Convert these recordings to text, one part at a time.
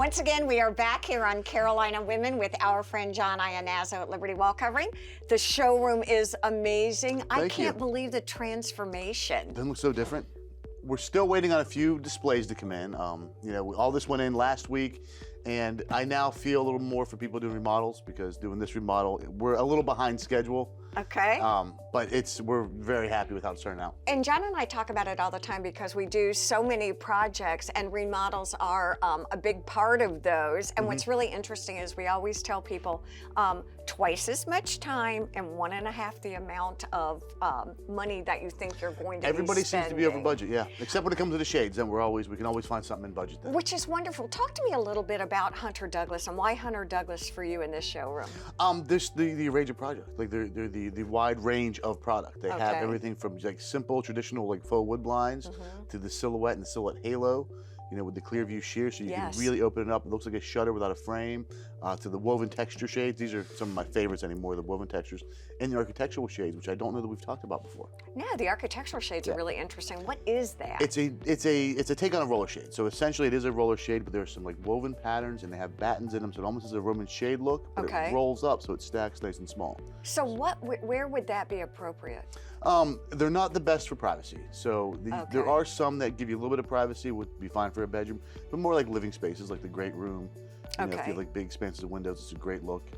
Once again, we are back here on Carolina Women with our friend John Iannazzo at Liberty Wallcovering. The showroom is amazing. I can't believe the transformation. Doesn't look so different. We're still waiting on a few displays to come in. You know, all this went in last week, and I now feel a little more for people doing remodels because doing this remodel, we're a little behind schedule. Okay. But we're very happy with how it's turning out. And John and I talk about it all the time because we do so many projects and remodels are a big part of those. And what's really interesting is we always tell people twice as much time and 1.5 the amount of money that you think you're going to Everybody be spending. seems to be over budget, yeah. Except when it comes to the shades, then we can always find something in budget then. Which is wonderful. Talk to me a little bit about Hunter Douglas and why Hunter Douglas for you in this showroom. There's the range of products, like the wide range of product. They have everything from like simple, traditional like faux wood blinds to the silhouette and the silhouette halo, you know, with the clear view sheer, so you can really open it up. It looks like a shutter without a frame, to the woven texture shades. These are some of my favorites anymore, the woven textures, and the architectural shades, which I don't know that we've talked about before. No, the architectural shades are really interesting. What is that? It's a take on a roller shade. So essentially it is a roller shade, but there's some like woven patterns and they have battens in them, so it almost is a Roman shade look, but it rolls up so it stacks nice and small. So where would that be appropriate? They're not the best for privacy. So there are some that give you a little bit of privacy, would be fine for a bedroom, but more like living spaces, like the great room. You know, if you have like big expanses of windows, it's a great look.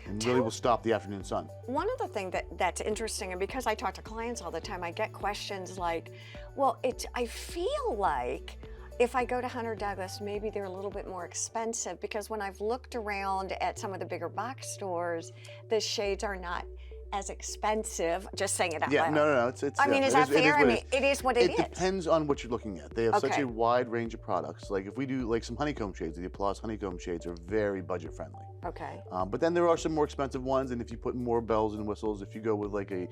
And really will stop the afternoon sun. One other thing that's interesting, and because I talk to clients all the time, I get questions like, well, I feel like if I go to Hunter Douglas, maybe they're a little bit more expensive, because when I've looked around at some of the bigger box stores, the shades are not as expensive. Just saying it out loud. No. I mean, is that fair? I mean, it is what it is. It depends on what you're looking at. They have such a wide range of products. Like if we do like some honeycomb shades, the Applause honeycomb shades are very budget friendly. Okay. But then there are some more expensive ones, and if you put more bells and whistles, if you go with like a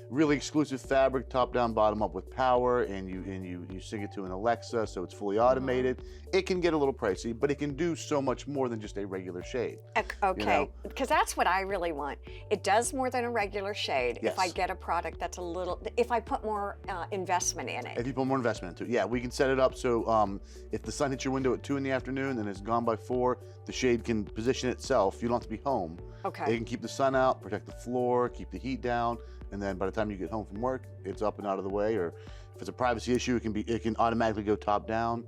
really exclusive fabric, top down, bottom up with power, and you sync it to an Alexa, so it's fully automated, it can get a little pricey, but it can do so much more than just a regular shade. Okay, because that's what I really want. It does more than a regular shade. If I get a product that's a little, if I put more investment in it. If you put more investment into it, yeah, we can set it up so if the sun hits your window at 2 in the afternoon and it's gone by 4, the shade can position itself. You don't have to be home. Okay. It can keep the sun out, protect the floor, keep the heat down, and then by the time you get home from work, it's up and out of the way. Or if it's a privacy issue, it can automatically go top down.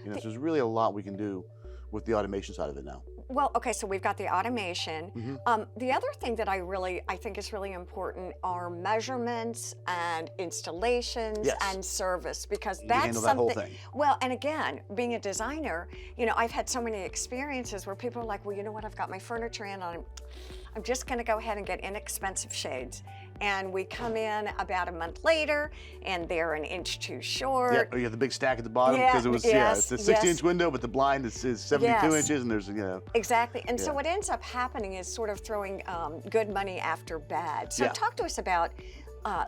You know, so there's really a lot we can do with the automation side of it now. Well, okay, so we've got the automation. The other thing that I think is really important are measurements and installations and service, because that's something. That whole thing. Well, and again, being a designer, you know, I've had so many experiences where people are like, well, you know what, I've got my furniture in, I'm just going to go ahead and get inexpensive shades. And we come in about a month later, and they're an inch too short. Yeah, or you have the big stack at the bottom because it was it's a 60-inch window, but the blind is 72 inches, and there's exactly. And so what ends up happening is sort of throwing good money after bad. So talk to us about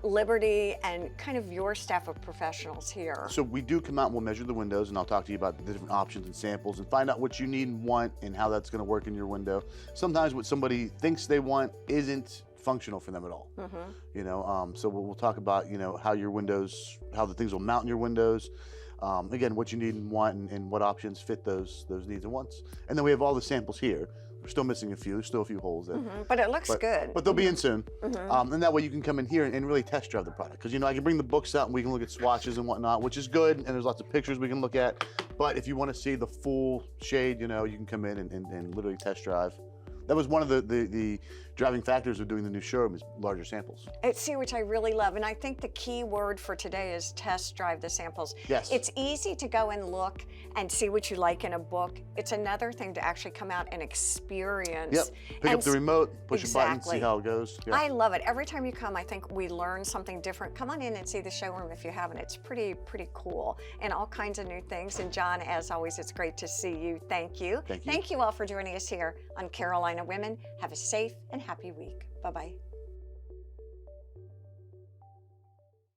Liberty and kind of your staff of professionals here. So we do come out and we'll measure the windows, and I'll talk to you about the different options and samples and find out what you need and want and how that's going to work in your window. Sometimes what somebody thinks they want isn't functional for them at all. You know, so we'll talk about, you know, how the things will mount in your windows. Again, what you need and want, and what options fit those needs and wants. And then we have all the samples here. We're still missing a few. There's still a few holes there. But it looks good. But they'll be in soon. And that way you can come in here and really test drive the product. Because, you know, I can bring the books out and we can look at swatches and whatnot, which is good. And there's lots of pictures we can look at. But if you want to see the full shade, you know, you can come in and literally test drive. That was one of the driving factors of doing the new showroom, is larger samples. See, which I really love. And I think the key word for today is test drive the samples. Yes. It's easy to go and look and see what you like in a book. It's another thing to actually come out and experience. Yep. Pick up the remote, push a button, see how it goes. I love it. Every time you come, I think we learn something different. Come on in and see the showroom if you haven't. It's pretty cool, and all kinds of new things. And John, as always, it's great to see you. Thank you. Thank you. Thank you all for joining us here on Carolina Women. Have a safe and happy week. Bye-bye.